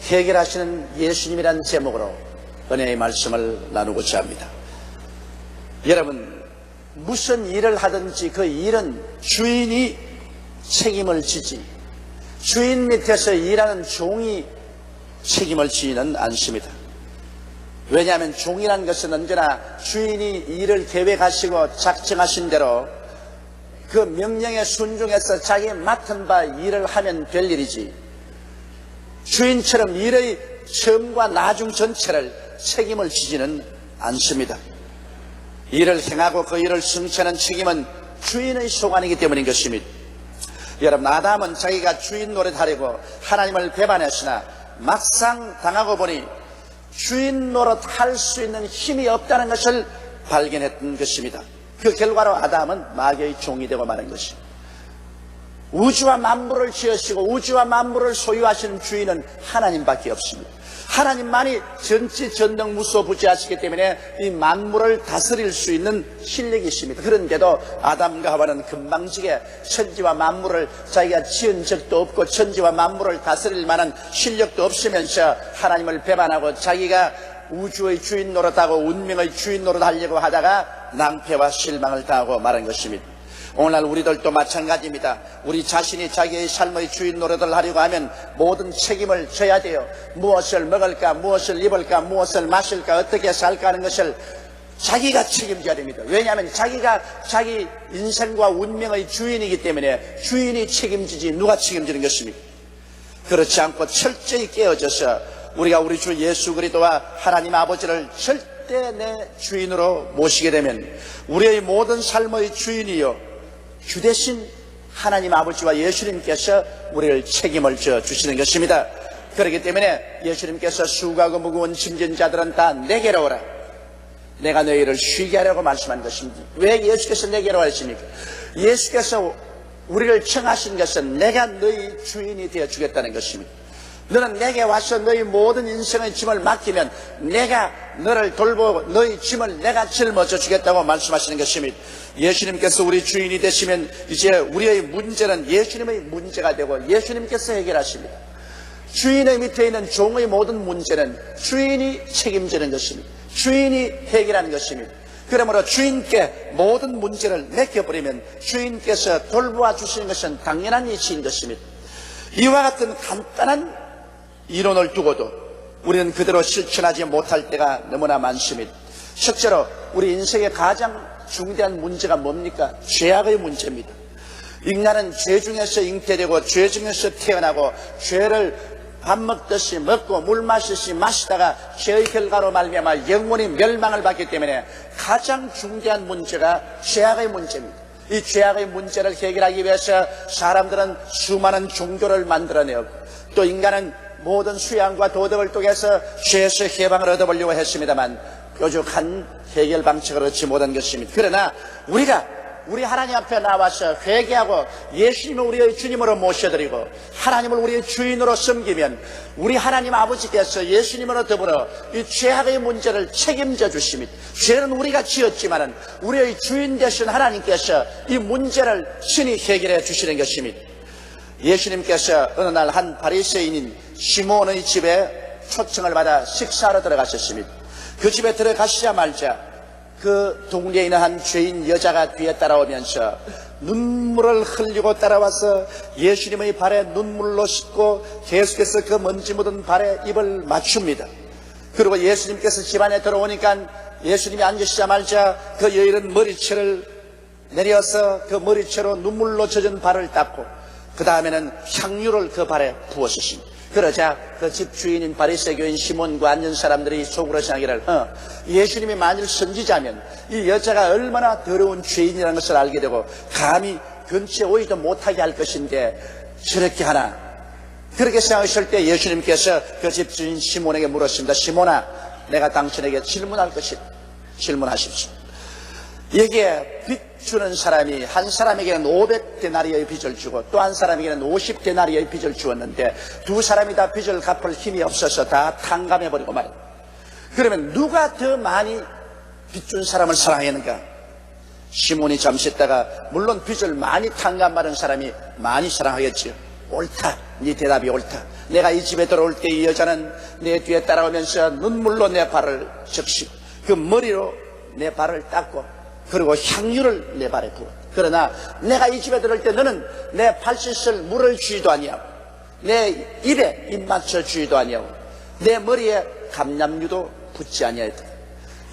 해결하시는 예수님이라는 제목으로 은혜의 말씀을 나누고자 합니다. 여러분, 무슨 일을 하든지 그 일은 주인이 책임을 지지 주인 밑에서 일하는 종이 책임을 지는 않습니다. 왜냐하면 종이라는 것은 언제나 주인이 일을 계획하시고 작정하신 대로 그 명령에 순종해서 자기 맡은 바 일을 하면 될 일이지, 주인처럼 일의 처음과 나중 전체를 책임을 지지는 않습니다. 일을 행하고 그 일을 성취하는 책임은 주인의 소관이기 때문인 것입니다. 여러분, 아담은 자기가 주인 노릇하려고 하나님을 배반했으나 막상 당하고 보니 주인 노릇할 수 있는 힘이 없다는 것을 발견했던 것입니다. 그 결과로 아담은 마귀의 종이 되고 마는 것입니다. 우주와 만물을 지으시고 우주와 만물을 소유하시는 주인은 하나님밖에 없습니다. 하나님만이 전지전능무소부지하시기 때문에 이 만물을 다스릴 수 있는 실력이 있습니다. 그런데도 아담과 하와는 금방지게 천지와 만물을 자기가 지은 적도 없고 천지와 만물을 다스릴 만한 실력도 없으면서 하나님을 배반하고 자기가 우주의 주인 노릇하고 운명의 주인 노릇하려고 하다가 낭패와 실망을 당하고 말한 것입니다. 오늘날 우리들도 마찬가지입니다. 우리 자신이 자기의 삶의 주인 노릇을 하려고 하면 모든 책임을 져야 돼요. 무엇을 먹을까, 무엇을 입을까, 무엇을 마실까, 어떻게 살까 하는 것을 자기가 책임져야 됩니다. 왜냐하면 자기가 자기 인생과 운명의 주인이기 때문에 주인이 책임지지 누가 책임지는 것입니까? 그렇지 않고 철저히 깨어져서 우리가 우리 주 예수 그리스도와 하나님 아버지를 절대 내 주인으로 모시게 되면 우리의 모든 삶의 주인이요 주 대신 하나님 아버지와 예수님께서 우리를 책임을 져 주시는 것입니다. 그렇기 때문에 예수님께서 수고하고 무거운 짐진 자들은 다 내게로 오라, 내가 너희를 쉬게 하려고 말씀한 것입니다. 왜 예수께서 내게로 하십니까? 예수께서 우리를 청하신 것은 내가 너희 주인이 되어 주겠다는 것입니다. 너는 내게 와서 너희 모든 인생의 짐을 맡기면 내가 너를 돌보고 너희 짐을 내가 짊어져 주겠다고 말씀하시는 것입니다. 예수님께서 우리 주인이 되시면 이제 우리의 문제는 예수님의 문제가 되고 예수님께서 해결하십니다. 주인의 밑에 있는 종의 모든 문제는 주인이 책임지는 것입니다. 주인이 해결하는 것입니다. 그러므로 주인께 모든 문제를 맡겨버리면 주인께서 돌보아 주시는 것은 당연한 이치인 것입니다. 이와 같은 간단한 이론을 두고도 우리는 그대로 실천하지 못할 때가 너무나 많습니다. 실제로 우리 인생의 가장 중대한 문제가 뭡니까? 죄악의 문제입니다. 인간은 죄 중에서 잉태되고 죄 중에서 태어나고 죄를 밥 먹듯이 먹고 물 마시듯이 마시다가 죄의 결과로 말미암아 영원히 멸망을 받기 때문에 가장 중대한 문제가 죄악의 문제입니다. 이 죄악의 문제를 해결하기 위해서 사람들은 수많은 종교를 만들어내었고 또 인간은 모든 수양과 도덕을 통해서 죄에서 해방을 얻어보려고 했습니다만 뾰족한 해결 방책을 얻지 못한 것입니다. 그러나 우리가 우리 하나님 앞에 나와서 회개하고 예수님을 우리의 주님으로 모셔드리고 하나님을 우리의 주인으로 섬기면 우리 하나님 아버지께서 예수님으로 더불어 이 죄악의 문제를 책임져 주십니다. 죄는 우리가 지었지만은 우리의 주인 되신 하나님께서 이 문제를 친히 해결해 주시는 것입니다. 예수님께서 어느 날 한 바리새인인 시몬의 집에 초청을 받아 식사하러 들어가셨습니다. 그 집에 들어가시자마자 그 동네에 있는 한 죄인 여자가 뒤에 따라오면서 눈물을 흘리고 따라와서 예수님의 발에 눈물로 씻고 계속해서 그 먼지 묻은 발에 입을 맞춥니다. 그리고 예수님께서 집안에 들어오니까 예수님이 앉으시자마자 그 여인은 머리채를 내려서 그 머리채로 눈물로 젖은 발을 닦고 그 다음에는 향유를 그 발에 부었습니다. 그러자 그 집 주인인 바리새교인 시몬과 앉은 사람들이 속으로 생각하기를 예수님이 만일 선지자면 이 여자가 얼마나 더러운 죄인이라는 것을 알게 되고 감히 근처에 오지도 못하게 할 것인데 저렇게 하나. 그렇게 생각하실 때 예수님께서 그 집 주인 시몬에게 물었습니다. 시몬아, 내가 당신에게 질문할 것이다. 질문하십시오. 여기에 빚 주는 사람이 한 사람에게는 500데나리의 빚을 주고 또 한 사람에게는 50데나리의 빚을 주었는데 두 사람이 다 빚을 갚을 힘이 없어서 다 탕감해버리고 말이야. 그러면 누가 더 많이 빚 준 사람을 사랑했는가? 시몬이 잠시 있다가 물론 빚을 많이 탕감받은 사람이 많이 사랑하겠지요. 옳다. 네 대답이 옳다. 내가 이 집에 들어올 때 이 여자는 내 뒤에 따라오면서 눈물로 내 발을 적시고 그 머리로 내 발을 닦고 그리고 향유를 내 발에 부었다. 그러나 내가 이 집에 들어올 때 너는 내 발 씻을 물을 주지도 아니하고 내 입에 입 맞춰 주지도 아니하고 내 머리에 감람유도 붓지 아니하였다.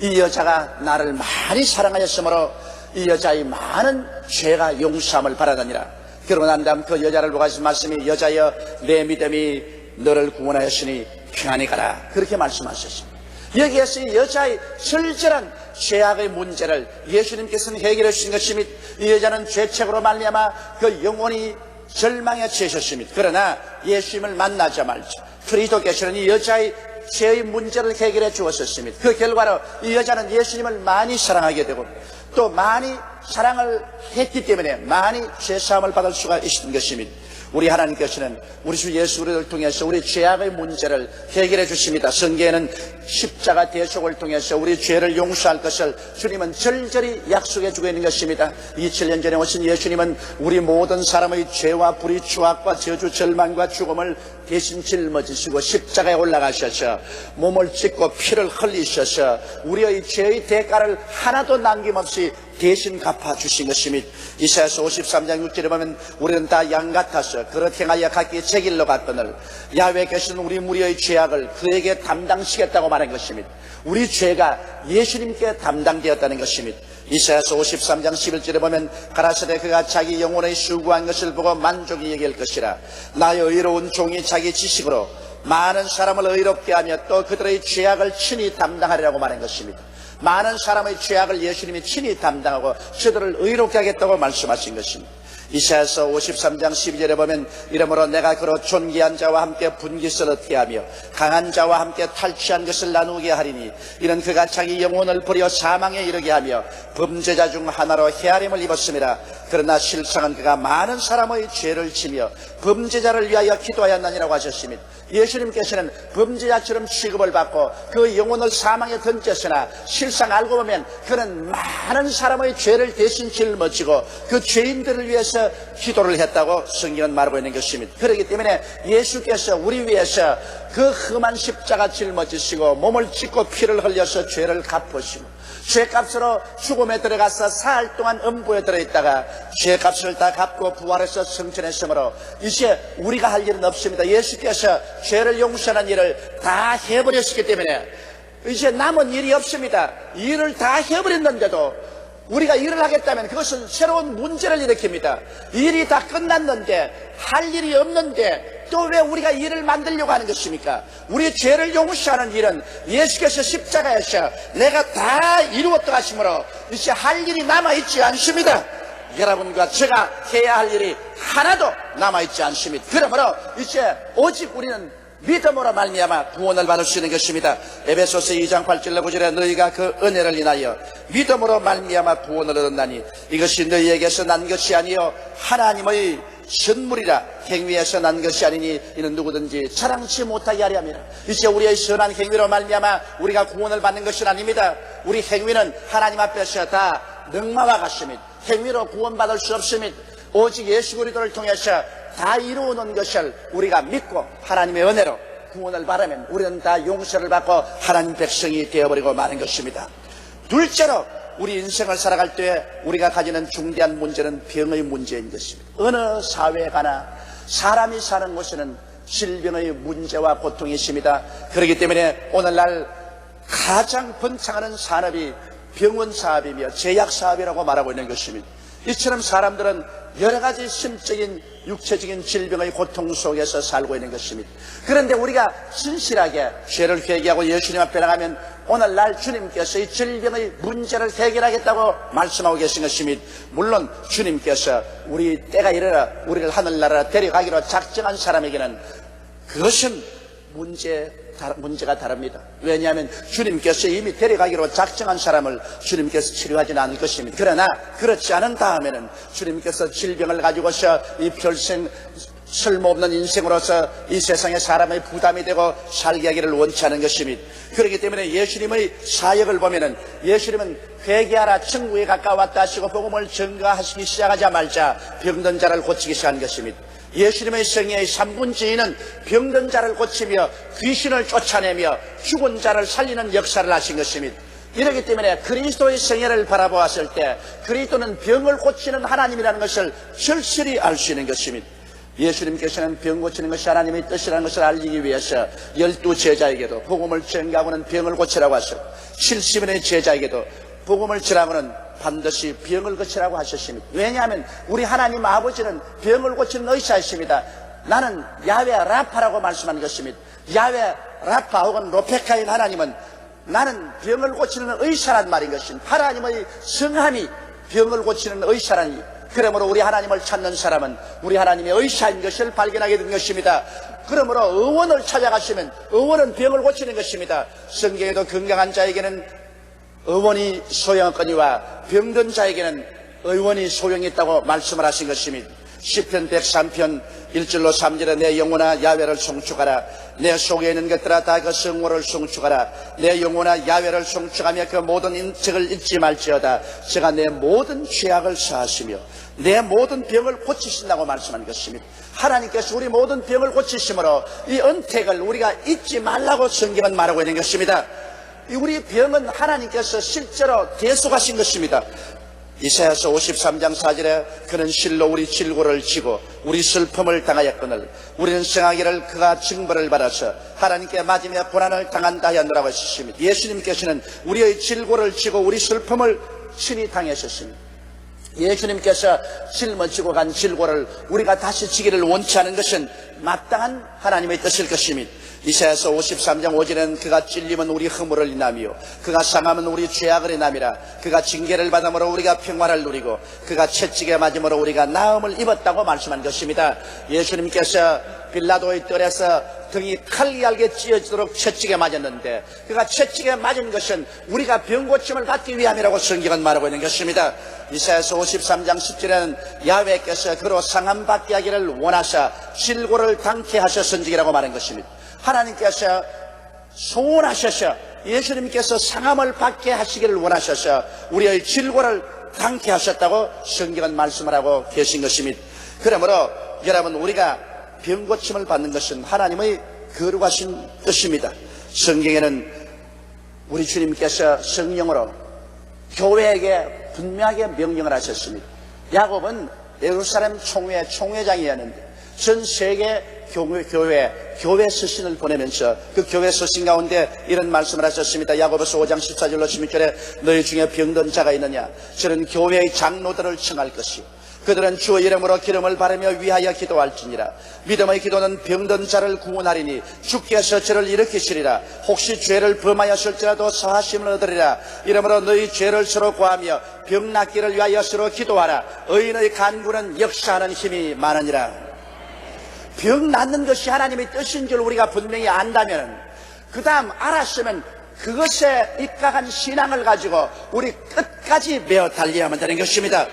이 여자가 나를 많이 사랑하였으므로 이 여자의 많은 죄가 용서함을 바라느니라. 그러고 난 다음 그 여자를 보고 하신 말씀이 여자여 내 믿음이 너를 구원하였으니 평안히 가라. 그렇게 말씀하셨습니다. 여기에서 이 여자의 절절한 죄악의 문제를 예수님께서는 해결해 주신 것입니다. 이 여자는 죄책으로 말미암아 그 영혼이 절망에 처했습니다. 그러나 예수님을 만나자마자 그리스도께서는 이 여자의 죄의 문제를 해결해 주었습니다. 그 결과로 이 여자는 예수님을 많이 사랑하게 되고 또 많이 사랑을 했기 때문에 많이 죄사함을 받을 수가 있는 것입니다. 우리 하나님께서는 우리 주 예수 그리스도를 통해서 우리 죄악의 문제를 해결해 주십니다. 성경에는 십자가 대속을 통해서 우리 죄를 용서할 것을 주님은 절절히 약속해 주고 있는 것입니다. 2000년 전에 오신 예수님은 우리 모든 사람의 죄와 불의, 추악과 저주, 절망과 죽음을 대신 짊어지시고 십자가에 올라가셔서 몸을 찢고 피를 흘리셔서 우리의 죄의 대가를 하나도 남김없이 대신 갚아주신 것입니다. 이사야서 53장 6절에 보면 우리는 다 양 같아서 그렇게 행하여 각기 제 길로 갔거늘 야훼께서는 우리 무리의 죄악을 그에게 담당시켰다고 말한 것입니다. 우리 죄가 예수님께 담당되었다는 것입니다. 이사야서 53장 11절에 보면 가라사대 그가 자기 영혼의 수고한 것을 보고 만족이 여길 것이라. 나의 의로운 종이 자기 지식으로 많은 사람을 의롭게 하며 또 그들의 죄악을 친히 담당하리라고 말한 것입니다. 많은 사람의 죄악을 예수님이 친히 담당하고 저들을 의롭게 하겠다고 말씀하신 것입니다. 이사야서 53장 12절에 보면 이러므로 내가 그로 존귀한 자와 함께 분깃을 얻게 하며 강한 자와 함께 탈취한 것을 나누게 하리니 이는 그가 자기 영혼을 버려 사망에 이르게 하며 범죄자 중 하나로 헤아림을 입었음이라. 그러나 실상은 그가 많은 사람의 죄를 지며 범죄자를 위하여 기도하였나니라고 하셨습니다. 예수님께서는 범죄자처럼 취급을 받고 그 영혼을 사망에 던졌으나 실상 알고 보면 그는 많은 사람의 죄를 대신 짊어지고 그 죄인들을 위해서 기도를 했다고 성경은 말하고 있는 것입니다. 그렇기 때문에 예수께서 우리 위해서 그 험한 십자가 짊어지시고 몸을 찢고 피를 흘려서 죄를 갚으시고 죄값으로 죽음에 들어가서 사흘 동안 음부에 들어있다가 죄값을 다 갚고 부활해서 승천했으므로 이제 우리가 할 일은 없습니다. 예수께서 죄를 용서하는 일을 다 해버렸기 때문에 이제 남은 일이 없습니다. 일을 다 해버렸는데도 우리가 일을 하겠다면 그것은 새로운 문제를 일으킵니다. 일이 다 끝났는데 할 일이 없는데 또 왜 우리가 일을 만들려고 하는 것입니까? 우리 죄를 용서하는 일은 예수께서 십자가에서 내가 다 이루었다 하심으로 이제 할 일이 남아있지 않습니다. 여러분과 제가 해야 할 일이 하나도 남아있지 않습니다. 그러므로 이제 오직 우리는 믿음으로 말미암아 구원을 받을 수 있는 것입니다. 에베소서 2장 8절 9절에 너희가 그 은혜를 인하여 믿음으로 말미암아 구원을 얻었나니 이것이 너희에게서 난 것이 아니요 하나님의 선물이라. 행위에서 난 것이 아니니 이는 누구든지 자랑치 못하게 하려 함이라. 이제 우리의 선한 행위로 말미암아 우리가 구원을 받는 것은 아닙니다. 우리 행위는 하나님 앞에서 다 능마와 같습니다. 행위로 구원받을 수 없습니다. 오직 예수 그리스도를 통해서 다 이루어놓은 것을 우리가 믿고 하나님의 은혜로 구원을 바라면 우리는 다 용서를 받고 하나님 백성이 되어버리고 마는 것입니다. 둘째로 우리 인생을 살아갈 때 우리가 가지는 중대한 문제는 병의 문제인 것입니다. 어느 사회에 가나 사람이 사는 곳에는 질병의 문제와 고통이 있습니다. 그렇기 때문에 오늘날 가장 번창하는 산업이 병원 사업이며 제약 사업이라고 말하고 있는 것입니다. 이처럼 사람들은 여러 가지 심적인 육체적인 질병의 고통 속에서 살고 있는 것입니다. 그런데 우리가 진실하게 죄를 회개하고 예수님 앞에 나가면 오늘날 주님께서 이 질병의 문제를 해결하겠다고 말씀하고 계신 것입니다. 물론 주님께서 우리 때가 이르러 우리를 하늘나라로 데려가기로 작정한 사람에게는 그것은 문제가 다릅니다. 왜냐하면 주님께서 이미 데려가기로 작정한 사람을 주님께서 치료하지는 않을 것입니다. 그러나 그렇지 않은 다음에는 주님께서 질병을 가지고서 이 평생 쓸모없는 인생으로서 이 세상에 사람의 부담이 되고 살게 하기를 원치 않은 것입니다. 그렇기 때문에 예수님의 사역을 보면은 예수님은 회개하라 천국에 가까웠다 하시고 복음을 전가하시기 시작하자마자 병든 자를 고치기 시작한 것입니다. 예수님의 생애의 3분의2는 병든 자를 고치며 귀신을 쫓아내며 죽은 자를 살리는 역사를 하신 것입니다. 이렇기 때문에 그리스도의 생애를 바라보았을 때 그리스도는 병을 고치는 하나님이라는 것을 절실히 알 수 있는 것입니다. 예수님께서는 병 고치는 것이 하나님의 뜻이라는 것을 알리기 위해서 12제자에게도 복음을 전가하고는 병을 고치라고 하셨고 70인의 제자에게도 복음을 전하고는 반드시 병을 고치라고 하셨습니다. 왜냐하면 우리 하나님 아버지는 병을 고치는 의사이십니다. 나는 야훼 라파라고 말씀한 것입니다. 야훼 라파 혹은 로페카인 하나님은 나는 병을 고치는 의사란 말인 것입니다. 하나님의 성함이 병을 고치는 의사라니, 그러므로 우리 하나님을 찾는 사람은 우리 하나님의 의사인 것을 발견하게 된 것입니다. 그러므로 의원을 찾아가시면 의원은 병을 고치는 것입니다. 성경에도 건강한 자에게는 의원이 소용없거니와 병든 자에게는 의원이 소용이 있다고 말씀을 하신 것입니다. 시편 103편 1절로 3절에 내 영혼아 야훼를 송축하라. 내 속에 있는 것들아 다 그 성호를 송축하라. 내 영혼아 야훼를 송축하며 그 모든 인책을 잊지 말지어다. 제가 내 모든 죄악을 사하시며 내 모든 병을 고치신다고 말씀한 것입니다. 하나님께서 우리 모든 병을 고치심으로 이 은택을 우리가 잊지 말라고 성경은 말하고 있는 것입니다. 우리 병은 하나님께서 실제로 대속하신 것입니다. 이사야서 53장 4절에 그는 실로 우리 질고를 지고 우리 슬픔을 당하였거늘 우리는 생하기를 그가 징벌을 받아서 하나님께 맞으며 고난을 당한다 하였노라고 하셨습니다. 예수님께서는 우리의 질고를 지고 우리 슬픔을 친히 당하셨습니다. 예수님께서 짊어지고 간 질고를 우리가 다시 지기를 원치 않은 것은 마땅한 하나님의 뜻일 것입니다. 이사야서 53장 5절에는 그가 찔림은 우리 허물을 인하며 그가 상함은 우리 죄악을 인함이라. 그가 징계를 받음으로 우리가 평화를 누리고 그가 채찍에 맞음으로 우리가 나음을 입었다고 말씀한 것입니다. 예수님께서 빌라도의 뜰에서 등이 칼날게 찢어지도록 채찍에 맞았는데 그가 채찍에 맞은 것은 우리가 병고침을 받기 위함이라고 성경은 말하고 있는 것입니다. 이사야서 53장 10절에는 야훼께서 그로 상함받게 하기를 원하사 질고를 당케 하셨은지라고 말한 것입니다. 하나님께서 소원하셔서 예수님께서 상함을 받게 하시기를 원하셔서 우리의 질고를 당케 하셨다고 성경은 말씀을 하고 계신 것입니다. 그러므로 여러분, 우리가 병고침을 받는 것은 하나님의 거룩하신 뜻입니다. 성경에는 우리 주님께서 성령으로 교회에게 분명하게 명령을 하셨습니다. 야곱은 예루살렘 총회장이었는데 전 세계 교회 서신을 보내면서 그 교회 서신 가운데 이런 말씀을 하셨습니다. 야고보서 5장 14절로 16절에 너희 중에 병든 자가 있느냐 저는 교회의 장로들을 청할 것이요 그들은 주의 이름으로 기름을 바르며 위하여 기도할지니라. 믿음의 기도는 병든 자를 구원하리니 주께서 저를 일으키시리라. 혹시 죄를 범하였을지라도 사하심을 얻으리라. 이러므로 너희 죄를 서로 구하며 병 낫기를 위하여 서로 기도하라. 의인의 간구는 역사하는 힘이 많으니라. 병 낫는 것이 하나님의 뜻인 줄 우리가 분명히 안다면, 그 다음 알았으면 그것에 입각한 신앙을 가지고 우리 끝까지 메어 달려야만 되는 것입니다.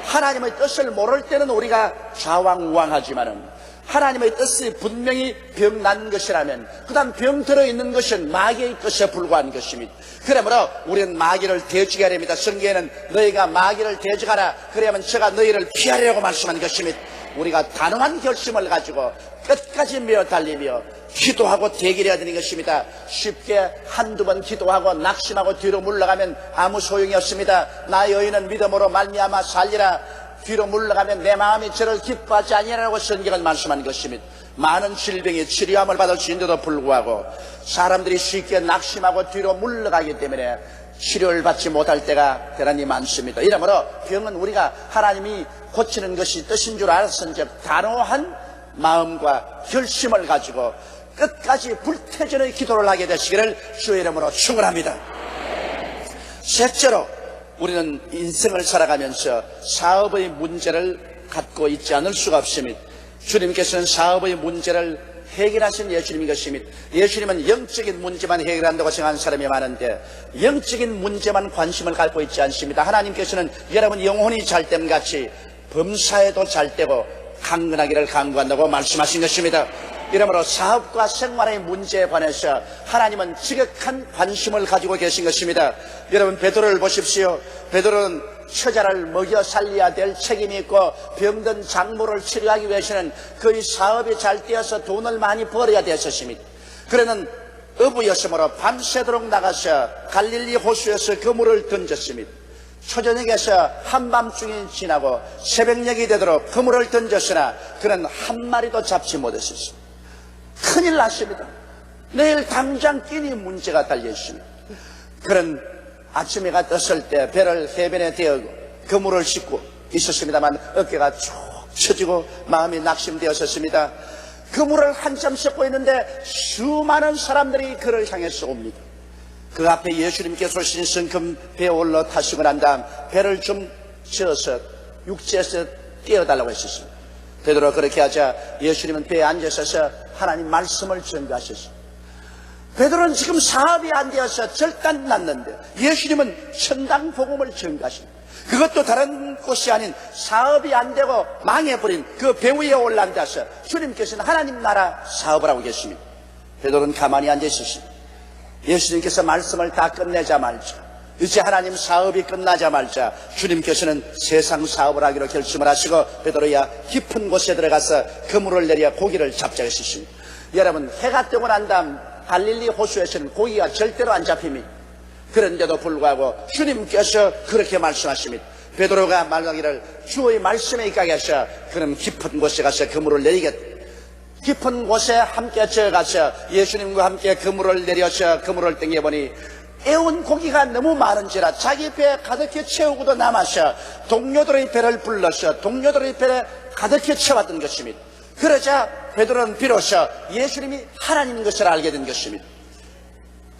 하나님의 뜻을 모를 때는 우리가 좌왕우왕하지만은 하나님의 뜻이 분명히 병 낫는 것이라면 그 다음 병 들어있는 것은 마귀의 뜻에 불과한 것입니다. 그러므로 우리는 마귀를 대적해야 됩니다. 성경에는 너희가 마귀를 대적하라 그래야만 제가 너희를 피하리라고 말씀한 것입니다. 우리가 단호한 결심을 가지고 끝까지 메어 달리며 기도하고 대결해야 되는 것입니다. 쉽게 한두 번 기도하고 낙심하고 뒤로 물러가면 아무 소용이 없습니다. 나의 의인은 믿음으로 말미암아 살리라. 뒤로 물러가면 내 마음이 저를 기뻐하지 아니하라고 성경은 말씀한 것입니다. 많은 질병이 치료함을 받을 수 있는데도 불구하고 사람들이 쉽게 낙심하고 뒤로 물러가기 때문에 치료를 받지 못할 때가 대단히 많습니다. 이러므로 병은 우리가 하나님이 고치는 것이 뜻인 줄 알았은즉 단호한 마음과 결심을 가지고 끝까지 불태전의 기도를 하게 되시기를 주의 이름으로 축원합니다. 셋째로, 우리는 인생을 살아가면서 사업의 문제를 갖고 있지 않을 수가 없습니다. 주님께서는 사업의 문제를 해결하신 예수님인 것입니다. 예수님은 영적인 문제만 해결한다고 생각하는 사람이 많은데 영적인 문제만 관심을 갖고 있지 않습니다. 하나님께서는 여러분 영혼이 잘됨 같이 범사에도 잘되고 강건하기를 간구한다고 말씀하신 것입니다. 이러므로 사업과 생활의 문제에 관해서 하나님은 지극한 관심을 가지고 계신 것입니다. 여러분, 베드로를 보십시오. 베드로는 처자를 먹여 살려야 될 책임이 있고 병든 장모를 치료하기 위해서는 그의 사업이 잘 되어서 돈을 많이 벌어야 되었습니다. 그러는 어부였으므로 밤새도록 나가서 갈릴리 호수에서 그물을 던졌습니다. 초저녁에서 한밤중이 지나고 새벽녘이 되도록 그물을 던졌으나 그는 한 마리도 잡지 못했습니다. 큰일 났습니다. 내일 당장 끼니 문제가 달려있습니다. 그는 아침 해가 떴을 때 배를 해변에 대고 그물을 싣고 있었습니다만 어깨가 쭉 처지고 마음이 낙심되었었습니다. 그물을 한참 싣고 있는데 수많은 사람들이 그를 향해서 옵니다. 그 앞에 예수님께서 신성금 배에 올라 타시고 난 다음 배를 좀 저어서 육지에서 띄워달라고 했었습니다. 베드로가 그렇게 하자 예수님은 배에 앉으셔서 하나님 말씀을 전가하셨습니다. 베드로는 지금 사업이 안 되어서 절단 났는데 예수님은 천당 복음을 전가하십니다. 그것도 다른 곳이 아닌 사업이 안 되고 망해버린 그 배 위에 올라앉아서 주님께서는 하나님 나라 사업을 하고 계십니다. 베드로는 가만히 앉아 있었습니다. 예수님께서 말씀을 다 끝내자마자 이제 하나님 사업이 끝나자마자 주님께서는 세상 사업을 하기로 결심을 하시고 베드로야 깊은 곳에 들어가서 그물을 내려 고기를 잡자 했습니다. 여러분 해가 뜨고 난 다음 갈릴리 호수에서는 고기가 절대로 안 잡힙니다. 그런데도 불구하고 주님께서 그렇게 말씀하십니다. 베드로가 말하기를 주의 말씀에 입각해 하셔 그럼 깊은 곳에 가서 그물을 내리겠다. 깊은 곳에 함께 들어가서 예수님과 함께 그물을 내려서 그물을 땡겨보니 애운 고기가 너무 많은지라 자기 배에 가득히 채우고도 남아서 동료들의 배를 불러서 동료들의 배에 가득히 채웠던 것입니다. 그러자 베드로는 비로소 예수님이 하나님인 것을 알게 된 것입니다.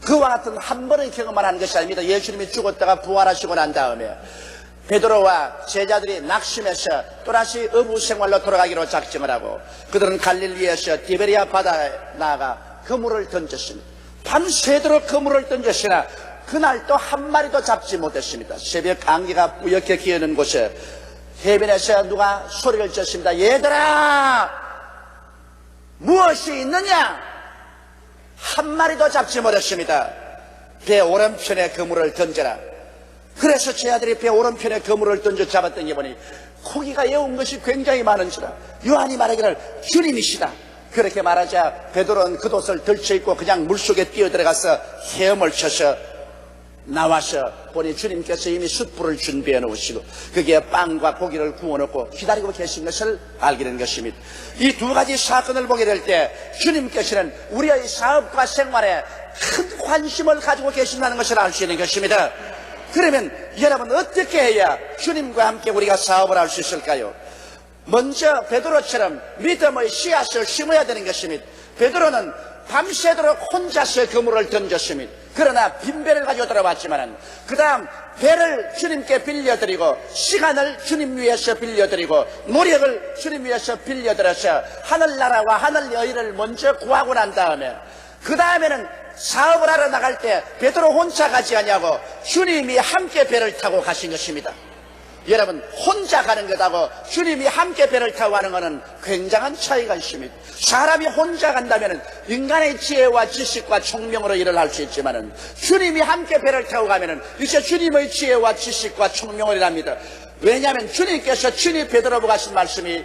그와 같은 한 번의 경험만 한 것이 아닙니다. 예수님이 죽었다가 부활하시고 난 다음에 베드로와 제자들이 낙심해서 또다시 어부 생활로 돌아가기로 작정을 하고 그들은 갈릴리에서 디베리아 바다에 나아가 그물을 던졌습니다. 밤새도록 그물을 던졌으나 그날 또 한 마리도 잡지 못했습니다. 새벽 안개가 뿌옇게 기어는 곳에 해변에서 누가 소리를 쳤습니다. 얘들아 무엇이 있느냐? 한 마리도 잡지 못했습니다. 배 오른편에 그물을 던져라. 그래서 제 아들이 배 오른편에 그물을 던져 잡았던 게 보니 고기가 애운 것이 굉장히 많은지라 요한이 말하기를 주님이시다. 그렇게 말하자 베드로는 그 돛을 덜쳐입고 그냥 물속에 뛰어들어가서 헤엄을 쳐서 나와서 보니 주님께서 이미 숯불을 준비해 놓으시고 거기에 빵과 고기를 구워놓고 기다리고 계신 것을 알게 된 것입니다. 이 두 가지 사건을 보게 될 때 주님께서는 우리의 사업과 생활에 큰 관심을 가지고 계신다는 것을 알 수 있는 것입니다. 그러면 여러분 어떻게 해야 주님과 함께 우리가 사업을 할 수 있을까요? 먼저 베드로처럼 믿음의 씨앗을 심어야 되는 것입니다. 베드로는 밤새도록 혼자서 그물을 던졌습니다. 그러나 빈배를 가지고 들어왔지만은 그 다음 배를 주님께 빌려드리고 시간을 주님 위해서 빌려드리고 노력을 주님 위해서 빌려드려서 하늘나라와 하늘여인을 먼저 구하고 난 다음에 그 다음에는 사업을 하러 나갈 때 베드로 혼자 가지 않냐고 주님이 함께 배를 타고 가신 것입니다. 여러분 혼자 가는 것하고 주님이 함께 배를 타고 가는 것은 굉장한 차이가 있습니다. 사람이 혼자 간다면 인간의 지혜와 지식과 총명으로 일을 할 수 있지만 주님이 함께 배를 타고 가면 이제 주님의 지혜와 지식과 총명을 일합니다. 왜냐하면 주님께서 친히 베드로 보고 하신 말씀이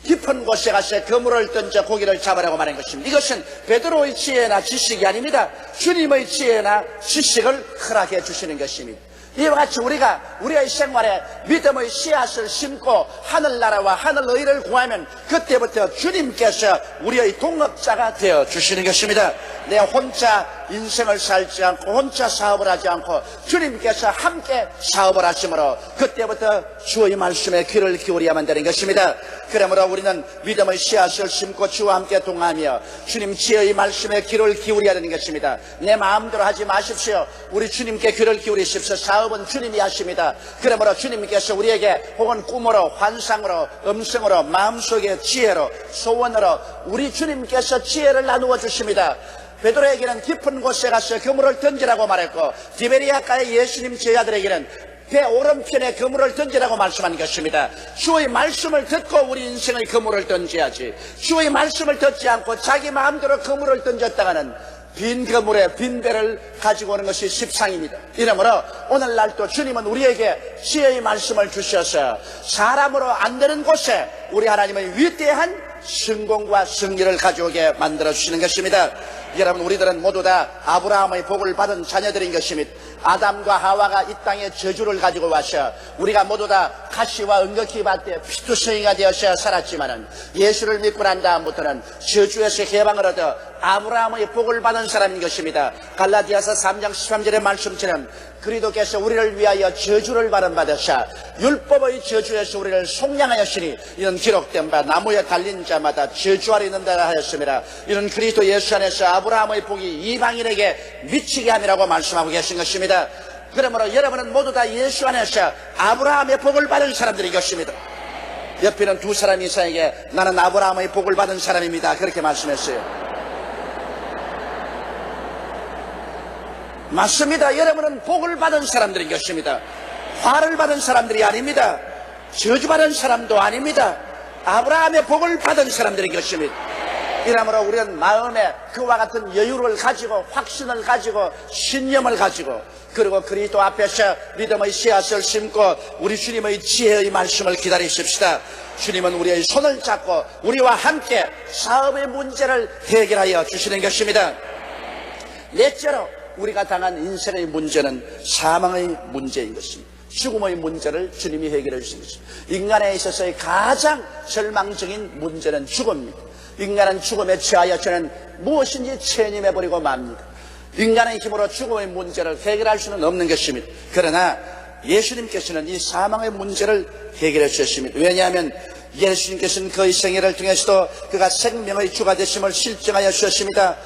깊은 곳에 가서 그물을 던져 고기를 잡으라고 말한 것입니다. 이것은 베드로의 지혜나 지식이 아닙니다. 주님의 지혜나 지식을 허락해 주시는 것입니다. 이와 같이 우리가 우리의 생활에 믿음의 씨앗을 심고 하늘나라와 하늘의를 구하면 그때부터 주님께서 우리의 동업자가 되어 주시는 것입니다. 내 혼자 인생을 살지 않고 혼자 사업을 하지 않고 주님께서 함께 사업을 하심으로 그때부터 주의 말씀에 귀를 기울여야만 되는 것입니다. 그러므로 우리는 믿음의 씨앗을 심고 주와 함께 동하며 주님 지혜의 말씀에 귀를 기울여야 되는 것입니다. 내 마음대로 하지 마십시오. 우리 주님께 귀를 기울이십시오. 사업은 주님이 하십니다. 그러므로 주님께서 우리에게 혹은 꿈으로 환상으로 음성으로 마음속의 지혜로 소원으로 우리 주님께서 지혜를 나누어 주십니다. 베드로에게는 깊은 곳에 가서 그물을 던지라고 말했고 디베리아가의 예수님 제자들에게는 배 오른편에 그물을 던지라고 말씀한 것입니다. 주의 말씀을 듣고 우리 인생의 그물을 던져야지 주의 말씀을 듣지 않고 자기 마음대로 그물을 던졌다가는 빈 그물에 빈 배를 가지고 오는 것이 십상입니다. 이러므로 오늘날도 주님은 우리에게 지혜의 말씀을 주셔서 사람으로 안 되는 곳에 우리 하나님의 위대한 성공과 승리를 가져오게 만들어주시는 것입니다. 여러분, 우리들은 모두 다 아브라함의 복을 받은 자녀들인 것입니다. 아담과 하와가 이 땅에 저주를 가지고 와서 우리가 모두 다 가시와 은거키 밭에 피투성이가 되어서 살았지만은 예수를 믿고 난 다음부터는 저주에서 해방을 얻어 아브라함의 복을 받은 사람인 것입니다. 갈라디아서 3장 13절의 말씀처럼 그리스도께서 우리를 위하여 저주를 받으사 율법의 저주에서 우리를 속량하였으니 이는 기록된 바 나무에 달린 자마다 저주하려 있는다 하였습니다. 이는 그리스도 예수 안에서 아브라함의 복이 이방인에게 미치게 함이라고 말씀하고 계신 것입니다. 그러므로 여러분은 모두 다 예수 안에서 아브라함의 복을 받은 사람들인 것입니다. 옆에 있는 두 사람 이상에게 나는 아브라함의 복을 받은 사람입니다, 그렇게 말씀했어요. 맞습니다. 여러분은 복을 받은 사람들인 것입니다. 화를 받은 사람들이 아닙니다. 저주받은 사람도 아닙니다. 아브라함의 복을 받은 사람들인 것입니다. 이러므로 우리는 마음에 그와 같은 여유를 가지고 확신을 가지고 신념을 가지고 그리고 그리스도 앞에서 믿음의 씨앗을 심고 우리 주님의 지혜의 말씀을 기다리십시다. 주님은 우리의 손을 잡고 우리와 함께 사업의 문제를 해결하여 주시는 것입니다. 넷째로 우리가 당한 인생의 문제는 사망의 문제인 것입니다. 죽음의 문제를 주님이 해결해 주신 것입니다. 인간에 있어서의 가장 절망적인 문제는 죽음입니다. 인간은 죽음에 처하여서는 무엇인지 체념해버리고 맙니다. 인간의 힘으로 죽음의 문제를 해결할 수는 없는 것입니다. 그러나 예수님께서는 이 사망의 문제를 해결해 주셨습니다. 왜냐하면 예수님께서는 그의 생애를 통해서도 그가 생명의 주가 되심을 실증하여 주셨습니다.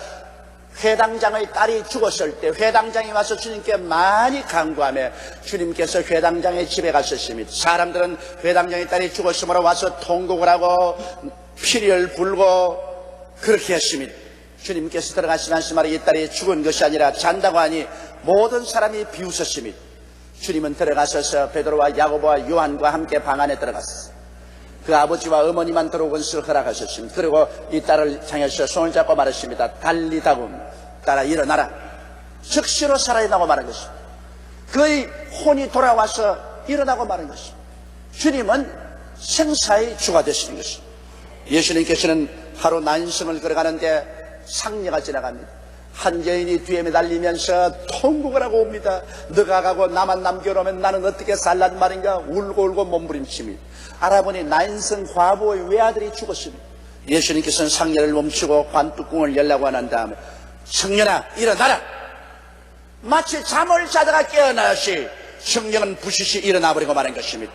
회당장의 딸이 죽었을 때 회당장이 와서 주님께 많이 간구하며 주님께서 회당장의 집에 가셨습니다. 사람들은 회당장의 딸이 죽었으므로 와서 통곡을 하고 피리를 불고 그렇게 했습니다. 주님께서 들어가시 말씀하러 이 딸이 죽은 것이 아니라 잔다고 하니 모든 사람이 비웃었습니다. 주님은 들어가셔서 베드로와 야고보와 요한과 함께 방 안에 들어갔어요. 그 아버지와 어머니만 들어오는 것을 허락하셨습니다. 그리고 이 딸을 향해서 손을 잡고 말했습니다. 달리다금, 딸아 일어나라. 즉시로 살아나고 말한 것입니다. 그의 혼이 돌아와서 일어나고 말한 것입니다. 주님은 생사의 주가 되시는 것입니다. 예수님께서는 하루 난성을 걸어가는데 상녀가 지나갑니다. 한 여인이 뒤에 매달리면서 통곡을 하고 옵니다. 너가 가고 나만 남겨놓으면 나는 어떻게 살란 말인가. 울고 울고 몸부림칩니다. 알아보니 난성 과부의 외아들이 죽었습니다. 예수님께서는 상녀를 멈추고 관뚜껑을 열라고 한 다음에 청년아 일어나라. 마치 잠을 자다가 깨어나시 성령은 부시시 일어나버리고 말한 것입니다.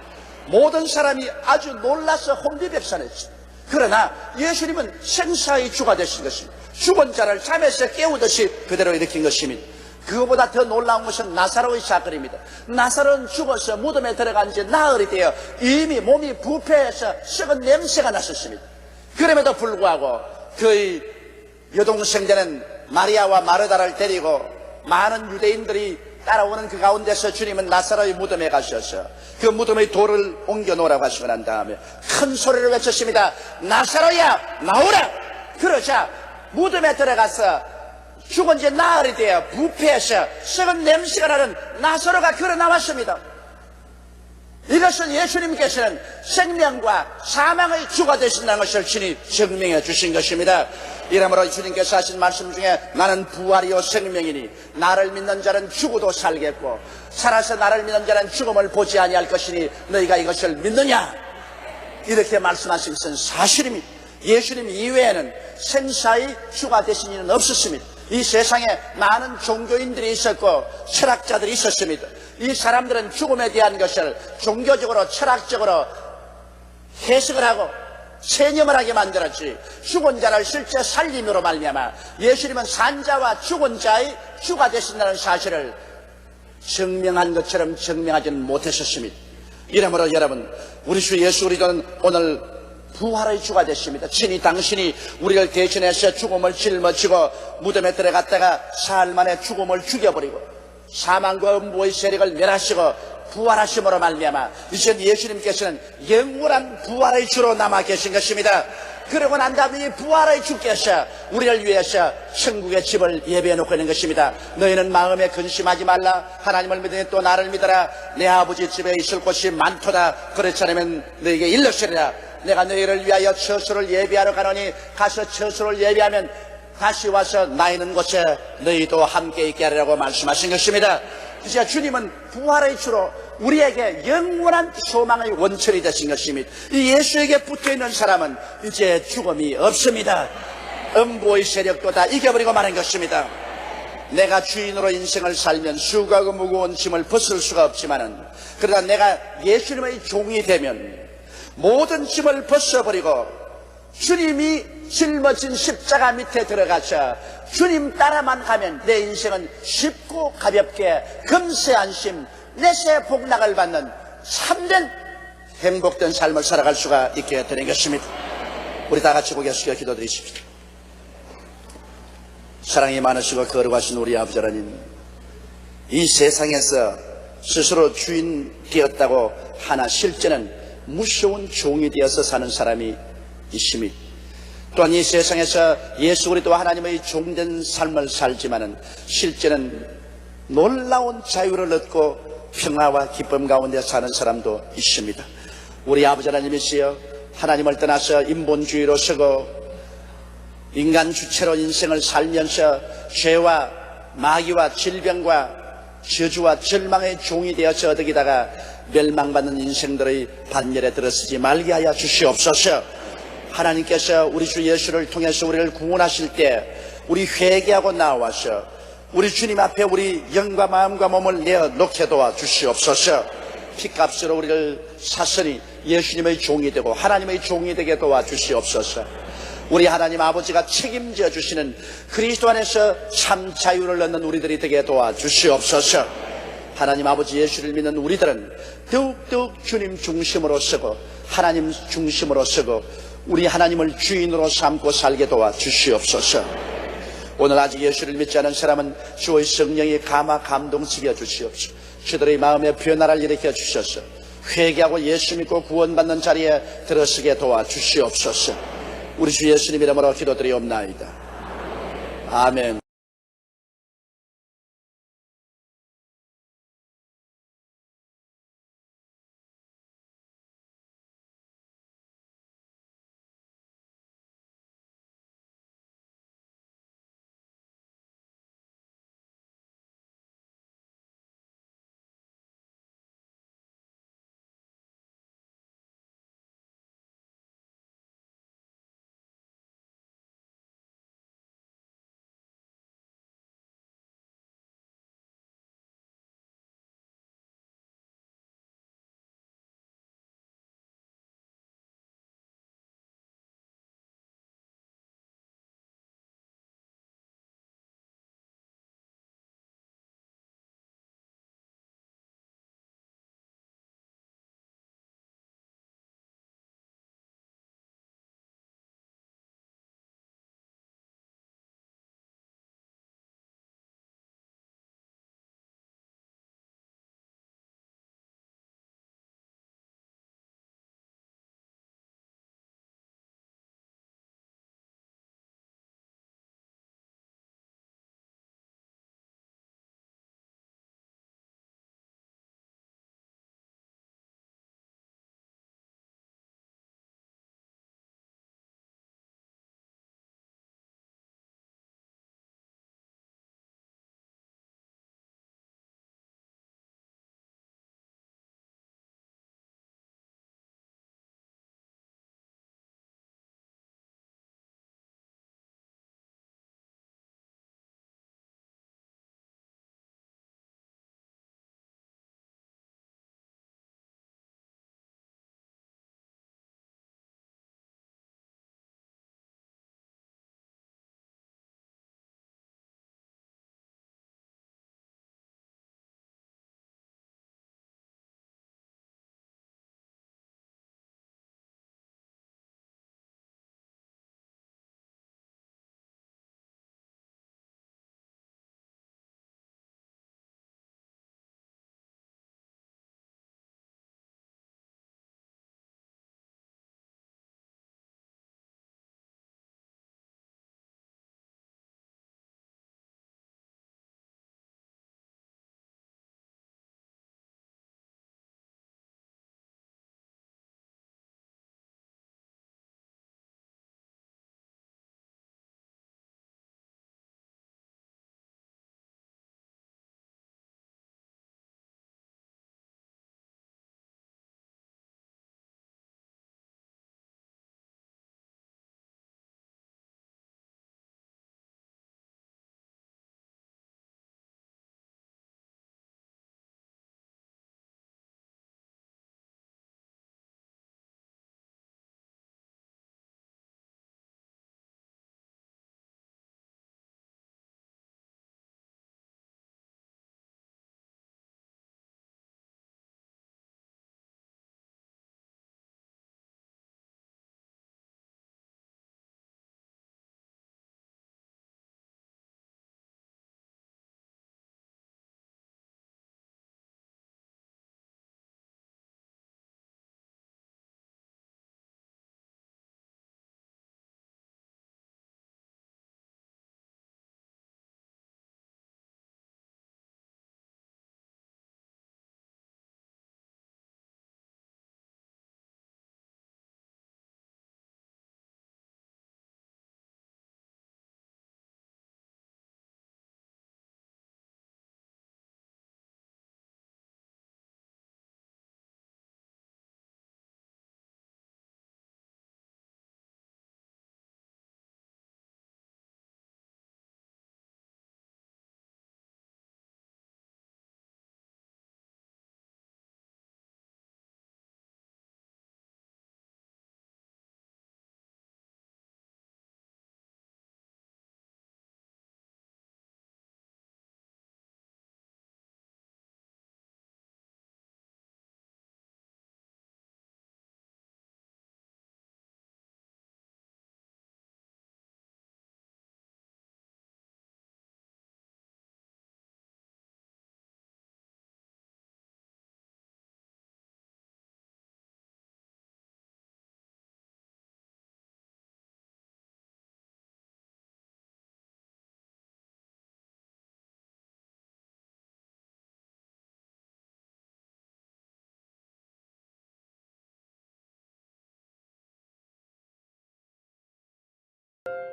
모든 사람이 아주 놀라서 혼비백산했습니다. 그러나 예수님은 생사의 주가 되신 것입니다. 죽은 자를 잠에서 깨우듯이 그대로 일으킨 것입니다. 그거보다 더 놀라운 것은 나사로의 사건입니다. 나사로는 죽어서 무덤에 들어간 지 나흘이 되어 이미 몸이 부패해서 썩은 냄새가 났었습니다. 그럼에도 불구하고 그의 여동생들은 마리아와 마르다를 데리고 많은 유대인들이 따라오는 그 가운데서 주님은 나사로의 무덤에 가셔서 그 무덤의 돌을 옮겨 놓으라고 하시고 난 다음에 큰 소리로 외쳤습니다. 나사로야 나오라. 그러자 무덤에 들어가서 죽은 지 나흘이 되어 부패해서 썩은 냄새가 나는 나사로가 걸어 나왔습니다. 이것은 예수님께서는 생명과 사망의 주가 되신다는 것을 친히 증명해 주신 것입니다. 이러므로 주님께서 하신 말씀 중에 나는 부활이요 생명이니 나를 믿는 자는 죽어도 살겠고 살아서 나를 믿는 자는 죽음을 보지 아니할 것이니 너희가 이것을 믿느냐, 이렇게 말씀하신 것은 사실입니다. 예수님 이외에는 생사의 주가 되신 이는 없었습니다. 이 세상에 많은 종교인들이 있었고 철학자들이 있었습니다. 이 사람들은 죽음에 대한 것을 종교적으로 철학적으로 해석을 하고 체념을 하게 만들었지 죽은 자를 실제 살림으로 말미암아 예수님은 산자와 죽은 자의 주가 되신다는 사실을 증명한 것처럼 증명하지는 못했었습니다. 이러므로 여러분, 우리 주 예수 그리스도는 오늘 부활의 주가 되십니다. 친히 당신이 우리를 대신해서 죽음을 짊어지고 무덤에 들어갔다가 사흘 만에 죽음을 죽여버리고 사망과 음부의 세력을 멸하시고 부활하심으로 말미암아 이제 예수님께서는 영원한 부활의 주로 남아 계신 것입니다. 그러고 난 다음에 부활의 주께서 우리를 위해서 천국의 집을 예비해 놓고 있는 것입니다. 너희는 마음에 근심하지 말라. 하나님을 믿으니 또 나를 믿어라. 내 아버지 집에 있을 곳이 많도다. 그렇지 않으면 너희에게 일러시리라. 내가 너희를 위하여 처소를 예비하러 가노니 가서 처소를 예비하면 다시 와서 나 있는 곳에 너희도 함께 있게 하리라고 말씀하신 것입니다. 이제 주님은 부활의 주로 우리에게 영원한 소망의 원천이 되신 것입니다. 이 예수에게 붙어있는 사람은 이제 죽음이 없습니다. 음부의 세력도 다 이겨버리고 마는 것입니다. 내가 주인으로 인생을 살면 수고하고 무거운 짐을 벗을 수가 없지만은, 그러나 내가 예수님의 종이 되면 모든 짐을 벗어버리고 주님이 짊어진 십자가 밑에 들어가서 주님 따라만 가면 내 인생은 쉽고 가볍게 금세 안심, 내세 복락을 받는 참된 행복된 삶을 살아갈 수가 있게 되는 것입니다. 우리 다 같이 고개 숙여 기도드리십시오. 사랑이 많으시고 거룩하신 우리 아버지 하나님, 이 세상에서 스스로 주인 되었다고 하나 실제는 무서운 종이 되어서 사는 사람이 있습니다. 또한 이 세상에서 예수 그리스도 하나님의 종된 삶을 살지만은 실제는 놀라운 자유를 얻고 평화와 기쁨 가운데 사는 사람도 있습니다. 우리 아버지 하나님이시여, 하나님을 떠나서 인본주의로 서고 인간 주체로 인생을 살면서 죄와 마귀와 질병과 저주와 절망의 종이 되어서 어디다가 멸망받는 인생들의 반열에 들어서지 말게 하여 주시옵소서. 하나님께서 우리 주 예수를 통해서 우리를 구원하실 때 우리 회개하고 나와서 우리 주님 앞에 우리 영과 마음과 몸을 내어놓게 도와주시옵소서. 피값으로 우리를 사선히 예수님의 종이 되고 하나님의 종이 되게 도와주시옵소서. 우리 하나님 아버지가 책임져 주시는 그리스도 안에서 참 자유를 얻는 우리들이 되게 도와주시옵소서. 하나님 아버지 예수를 믿는 우리들은 더욱더욱 주님 중심으로 서고 하나님 중심으로 서고 우리 하나님을 주인으로 삼고 살게 도와주시옵소서. 오늘 아직 예수를 믿지 않은 사람은 주의 성령이 감화 감동시켜 주시옵소서. 그들의 마음에 변화를 일으켜 주셔서 회개하고 예수 믿고 구원받는 자리에 들어서게 도와주시옵소서. 우리 주 예수님 이름으로 기도드리옵나이다. 아멘.